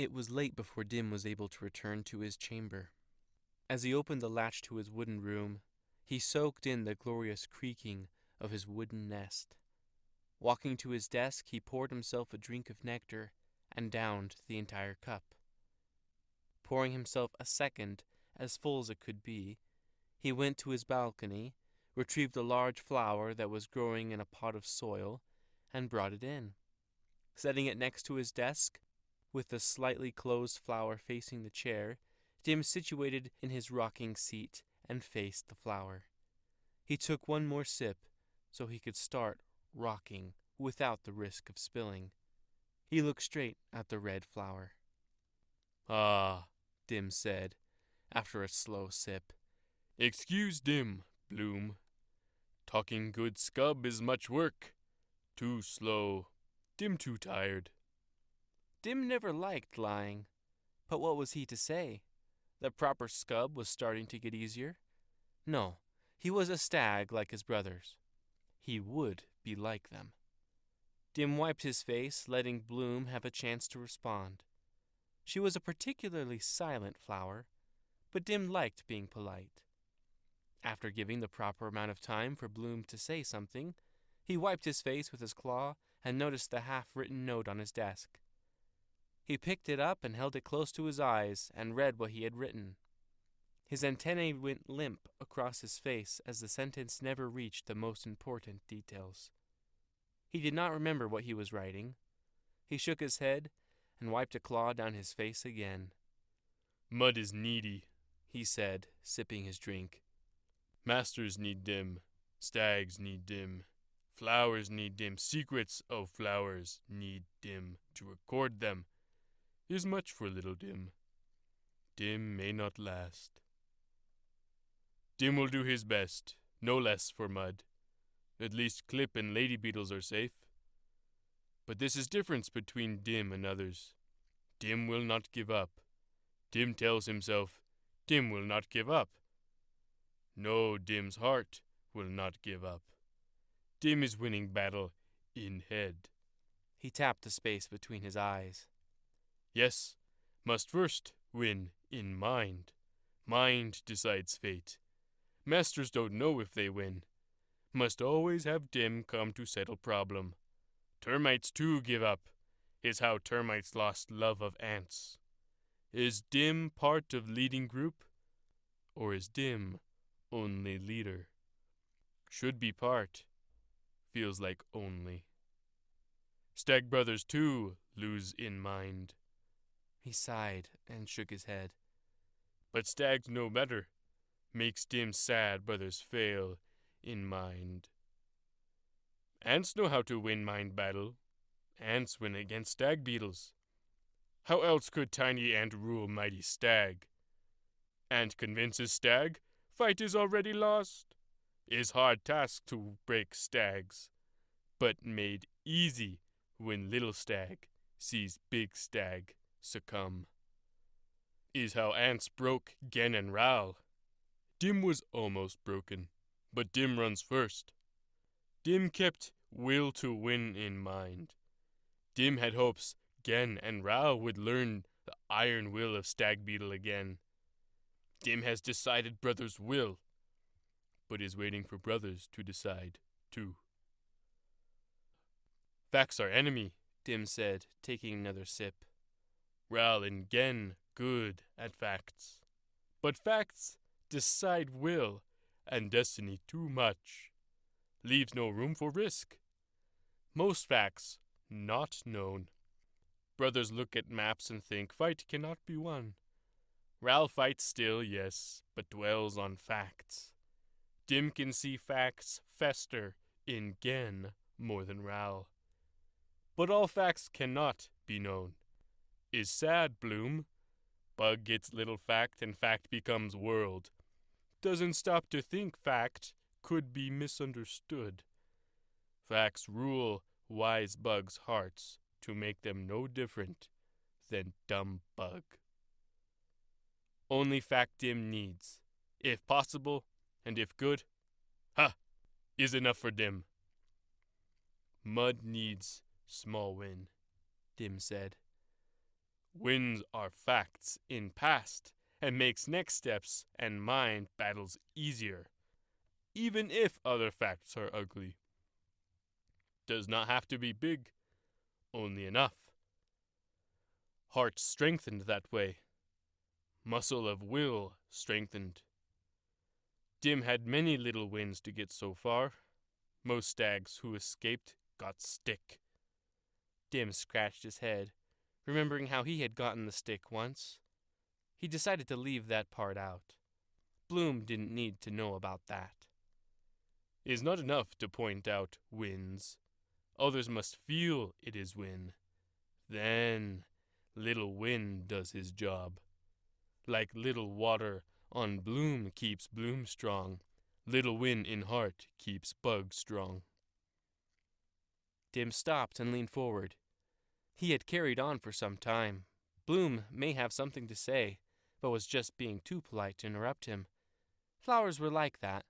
It was late before Dim was able to return to his chamber. As he opened the latch to his wooden room, he soaked in the glorious creaking of his wooden nest. Walking to his desk, he poured himself a drink of nectar and downed the entire cup. Pouring himself a second, as full as it could be, he went to his balcony, retrieved a large flower that was growing in a pot of soil, and brought it in. Setting it next to his desk, with the slightly closed flower facing the chair, Dim situated in his rocking seat and faced the flower. He took one more sip so he could start rocking without the risk of spilling. He looked straight at the red flower. "Ah," Dim said, after a slow sip. "Excuse Dim, Bloom. Talking good scub is much work. Too slow. Dim too tired." Dim never liked lying, but what was he to say? The proper scub was starting to get easier. No, he was a stag like his brothers. He would be like them. Dim wiped his face, letting Bloom have a chance to respond. She was a particularly silent flower, but Dim liked being polite. After giving the proper amount of time for Bloom to say something, he wiped his face with his claw and noticed the half-written note on his desk. He picked it up and held it close to his eyes and read what he had written. His antennae went limp across his face as the sentence never reached the most important details. He did not remember what he was writing. He shook his head and wiped a claw down his face again. "Mud is needy," he said, sipping his drink. "Masters need Dim. Stags need Dim. Flowers need Dim. Secrets of flowers need Dim to record them. Is much for little Dim. Dim may not last. Dim will do his best, no less for Mud. At least Clip and Lady Beetles are safe. But this is difference between Dim and others. Dim will not give up. Dim tells himself, Dim will not give up. No, Dim's heart will not give up. Dim is winning battle in head." He tapped the space between his eyes. "Yes, must first win in mind. Mind decides fate. Masters don't know if they win. Must always have Dim come to settle problem. Termites too give up. Is how termites lost love of ants. Is Dim part of leading group? Or is Dim only leader? Should be part. Feels like only. Stag brothers too lose in mind." He sighed and shook his head. "But stags know better. Makes Dim sad brothers fail in mind. Ants know how to win mind battle. Ants win against stag beetles. How else could tiny ant rule mighty stag? Ant convinces stag, fight is already lost. Is hard task to break stags, but made easy when little stag sees big stag succumb. Is how ants broke Gen and Ral. Dim was almost broken, but Dim runs first. Dim kept will to win in mind. Dim had hopes Gen and Ral would learn the iron will of stag beetle again. Dim has decided brothers will, but is waiting for brothers to decide too." "Facts are enemy," Dim said, taking another sip. "Ral and Gen good at facts. But facts decide will and destiny too much. Leaves no room for risk. Most facts not known. Brothers look at maps and think fight cannot be won. Ral fights still, yes, but dwells on facts. Dim can see facts fester in Gen more than Ral. But all facts cannot be known. Is sad, Bloom. Bug gets little fact and fact becomes world. Doesn't stop to think fact could be misunderstood. Facts rule wise bugs' hearts to make them no different than dumb bug. Only fact Dim needs, if possible and if good, is enough for Dim. Mud needs small win, Dim said. Winds are facts in past and makes next steps and mind battles easier, even if other facts are ugly. Does not have to be big, only enough. Heart strengthened that way. Muscle of will strengthened. Dim had many little wins to get so far. Most stags who escaped got stick. Dim scratched his head, remembering how he had gotten the stick once. He decided to leave that part out. Bloom didn't need to know about that. Is not enough to point out wins. Others must feel it is win. Then little Win does his job. Like little water on Bloom keeps Bloom strong. Little Win in heart keeps Bug strong. Dim stopped and leaned forward. He had carried on for some time. Bloom may have something to say, but was just being too polite to interrupt him. Flowers were like that.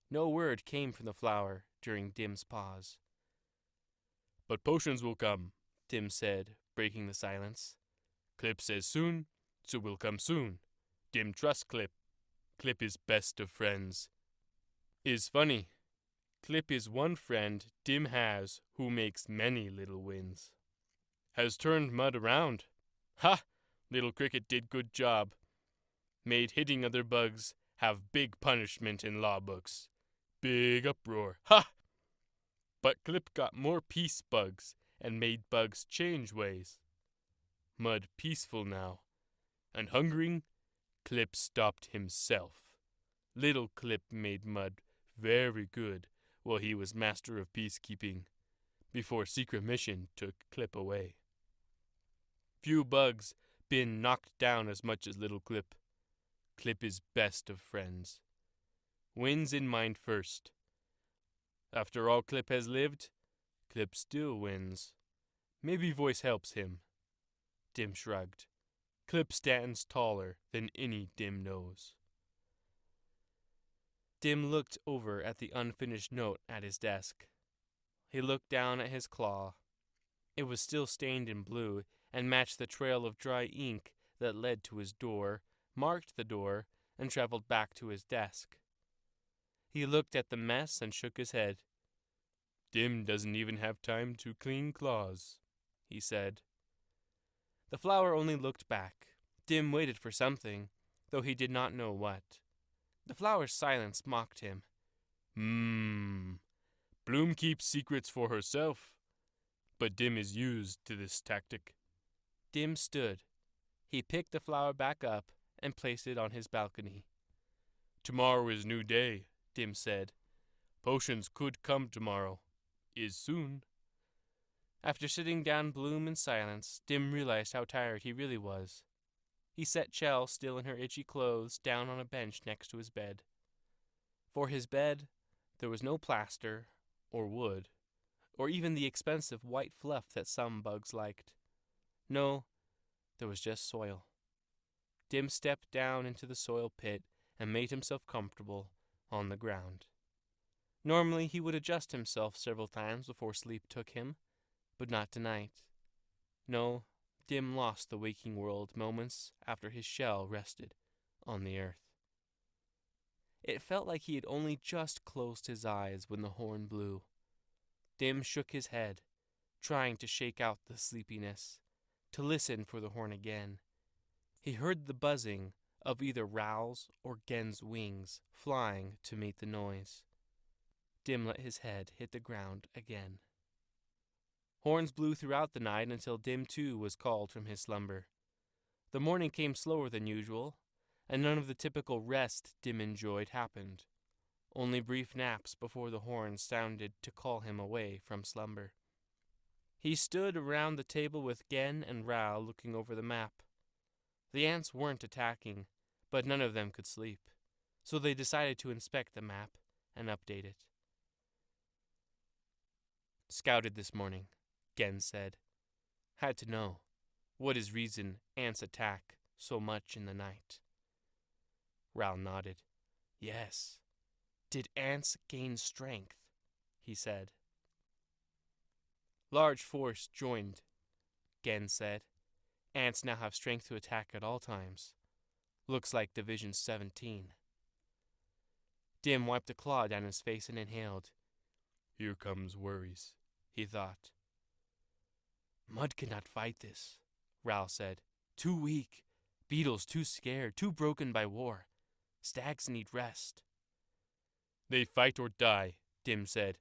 No word came from the flower during Dim's pause. But potions will come, Dim said, breaking the silence. Clip says soon, so will come soon. Dim trust Clip. Clip is best of friends. Is funny. Clip is one friend Dim has who makes many little wins. Has turned mud around. Ha! Little Cricket did good job. Made hitting other bugs have big punishment in law books. Big uproar. Ha! But Clip got more peace bugs and made bugs change ways. Mud peaceful now. And hungering, Clip stopped himself. Little Clip made Mud very good while he was master of peacekeeping, before secret mission took Clip away. Few bugs been knocked down as much as little Clip. Clip is best of friends. Wins in mind first. After all Clip has lived, Clip still wins. Maybe voice helps him. Dim shrugged. Clip stands taller than any Dim knows. Dim looked over at the unfinished note at his desk. He looked down at his claw. It was still stained in blue and matched the trail of dry ink that led to his door, marked the door, and traveled back to his desk. He looked at the mess and shook his head. Dim doesn't even have time to clean claws, he said. The flower only looked back. Dim waited for something, though he did not know what. The flower's silence mocked him. Bloom keeps secrets for herself, but Dim is used to this tactic. Dim stood. He picked the flower back up and placed it on his balcony. Tomorrow is new day, Dim said. Potions could come tomorrow. Is soon. After sitting down Bloom in silence, Dim realized how tired he really was. He set Chell, still in her itchy clothes, down on a bench next to his bed. For his bed, there was no plaster, or wood, or even the expensive white fluff that some bugs liked. No, there was just soil. Dim stepped down into the soil pit and made himself comfortable on the ground. Normally he would adjust himself several times before sleep took him, but not tonight. No, Dim lost the waking world moments after his shell rested on the earth. It felt like he had only just closed his eyes when the horn blew. Dim shook his head, trying to shake out the sleepiness, to listen for the horn again. He heard the buzzing of either Rowl's or Gen's wings flying to meet the noise. Dim let his head hit the ground again. Horns blew throughout the night until Dim too was called from his slumber. The morning came slower than usual, and none of the typical rest Dim enjoyed happened. Only brief naps before the horns sounded to call him away from slumber. He stood around the table with Gen and Rao looking over the map. The ants weren't attacking, but none of them could sleep, so they decided to inspect the map and update it. Scouted this morning, Gen said. Had to know. What is reason ants attack so much in the night? Rao nodded. Yes. Did ants gain strength? He said. Large force joined, Gen said. Ants now have strength to attack at all times. Looks like Division 17. Dim wiped a claw down his face and inhaled. Here comes worries, he thought. Mud cannot fight this, Ral said. Too weak. Beetles too scared, too broken by war. Stags need rest. They fight or die, Dim said.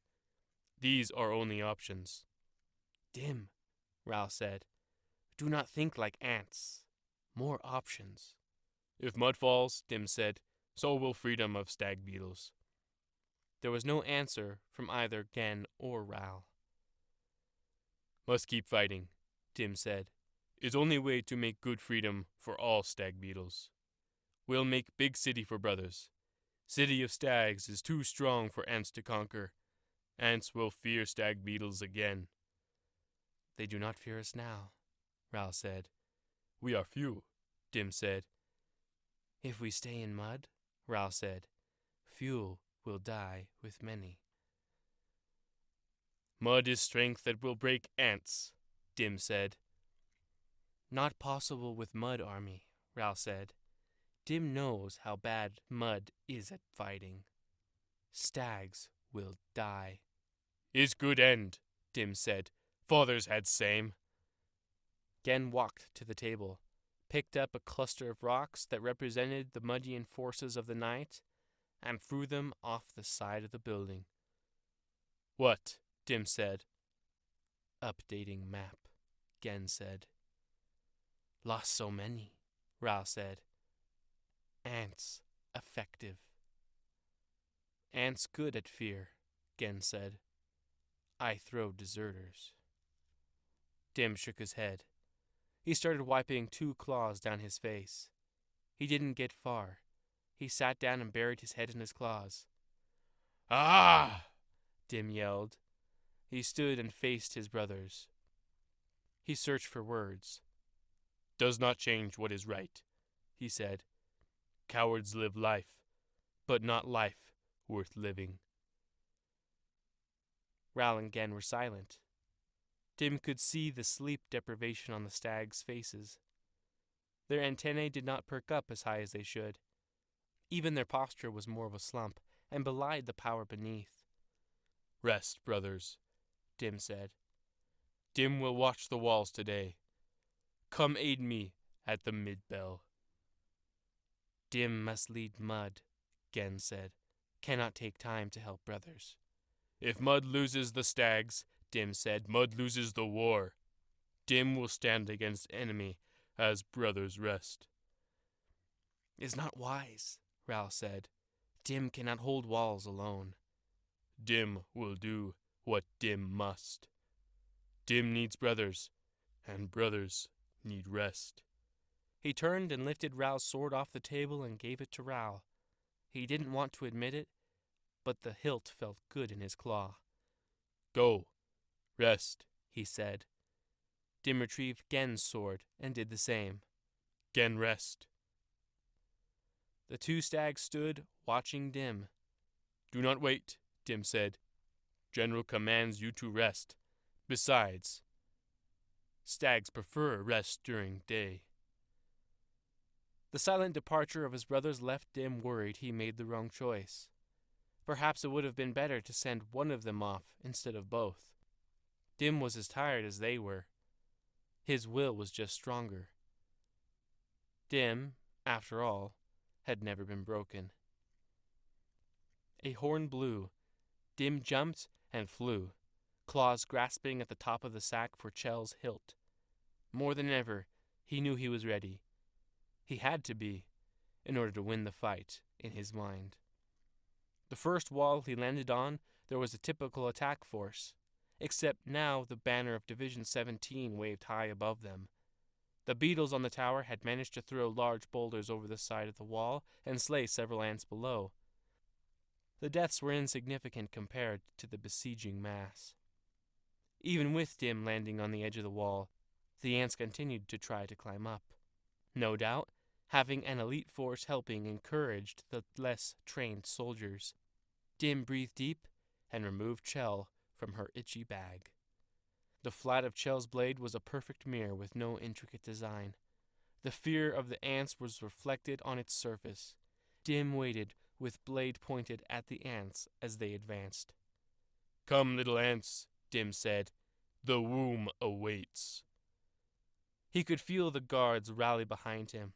These are only options. Dim, Ral said. Do not think like ants. More options. If mud falls, Dim said, so will freedom of stag beetles. There was no answer from either Gen or Ral. Must keep fighting, Dim said. It's only way to make good freedom for all stag beetles. We'll make big city for brothers. City of stags is too strong for ants to conquer. Ants will fear stag beetles again. They do not fear us now, Ral said. We are few, Dim said. If we stay in mud, Ral said, few will die with many. Mud is strength that will break ants, Dim said. Not possible with mud, Army, Ral said. Dim knows how bad mud is at fighting. Stags will die. Is good end, Dim said. Fathers had same. Gen walked to the table, picked up a cluster of rocks that represented the Muddian forces of the night, and threw them off the side of the building. What? Dim said. Updating map, Gen said. Lost so many, Ral said. Ants effective. Ants good at fear, Gen said. I throw deserters. Dim shook his head. He started wiping 2 claws down his face. He didn't get far. He sat down and buried his head in his claws. Ah! Dim yelled. He stood and faced his brothers. He searched for words. Does not change what is right, he said. Cowards live life, but not life worth living. Ral and Gen were silent. Dim could see the sleep deprivation on the stags' faces. Their antennae did not perk up as high as they should. Even their posture was more of a slump, and belied the power beneath. Rest, brothers, Dim said. Dim will watch the walls today. Come aid me at the mid-bell. Dim must lead Mud, Gen said. Cannot take time to help brothers. If Mud loses the stags, Dim said, Mud loses the war. Dim will stand against enemy as brothers rest. Is not wise, Ral said. Dim cannot hold walls alone. Dim will do what Dim must. Dim needs brothers, and brothers need rest. He turned and lifted Ral's sword off the table and gave it to Ral. He didn't want to admit it, but the hilt felt good in his claw. Go, rest, he said. Dim retrieved Gen's sword and did the same. Gen rest. The 2 stags stood, watching Dim. Do not wait, Dim said. General commands you to rest. Besides, stags prefer rest during day. The silent departure of his brothers left Dim worried he made the wrong choice. Perhaps it would have been better to send one of them off instead of both. Dim was as tired as they were. His will was just stronger. Dim, after all, had never been broken. A horn blew. Dim jumped and flew, claws grasping at the top of the sack for Chell's hilt. More than ever, he knew he was ready. He had to be, in order to win the fight, in his mind. The first wall he landed on, there was a typical attack force, except now the banner of Division 17 waved high above them. The beetles on the tower had managed to throw large boulders over the side of the wall and slay several ants below. The deaths were insignificant compared to the besieging mass. Even with Dim landing on the edge of the wall, the ants continued to try to climb up. No doubt, having an elite force helping encouraged the less trained soldiers. Dim breathed deep and removed Chell from her itchy bag. The flat of Chell's blade was a perfect mirror with no intricate design. The fear of the ants was reflected on its surface. Dim waited, with blade pointed at the ants as they advanced. "Come, little ants," Dim said. "The womb awaits." He could feel the guards rally behind him.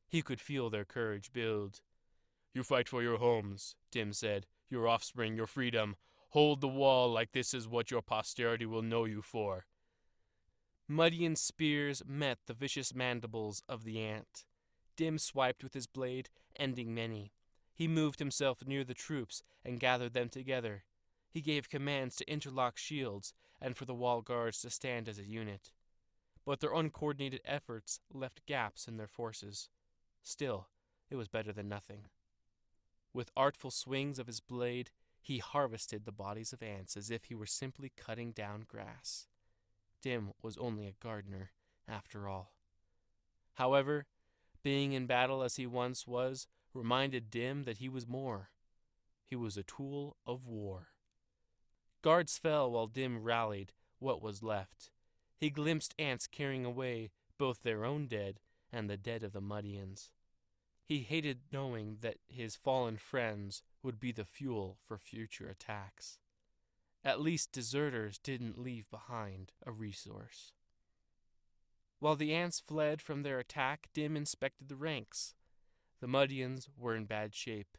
He could feel their courage build. "You fight for your homes," Dim said. "Your offspring, your freedom. Hold the wall like this is what your posterity will know you for." Muddian spears met the vicious mandibles of the ant. Dim swiped with his blade, ending many. He moved himself near the troops and gathered them together. He gave commands to interlock shields and for the wall guards to stand as a unit. But their uncoordinated efforts left gaps in their forces. Still, it was better than nothing. With artful swings of his blade, he harvested the bodies of ants as if he were simply cutting down grass. Dim was only a gardener, after all. However, being in battle as he once was reminded Dim that he was more. He was a tool of war. Guards fell while Dim rallied what was left. He glimpsed ants carrying away both their own dead and the dead of the Muddians. He hated knowing that his fallen friends would be the fuel for future attacks. At least deserters didn't leave behind a resource. While the ants fled from their attack, Dim inspected the ranks. The Muddians were in bad shape.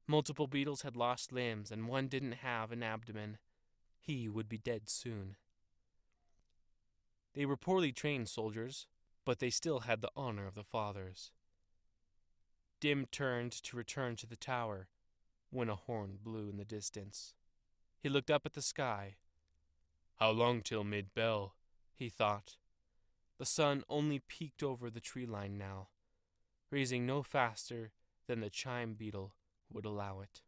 Multiple beetles had lost limbs, and one didn't have an abdomen. He would be dead soon. They were poorly trained soldiers, but they still had the honor of the fathers. Dim turned to return to the tower when a horn blew in the distance. He looked up at the sky. "How long till mid-bell?" he thought. The sun only peeked over the tree line now, raising no faster than the chime beetle would allow it.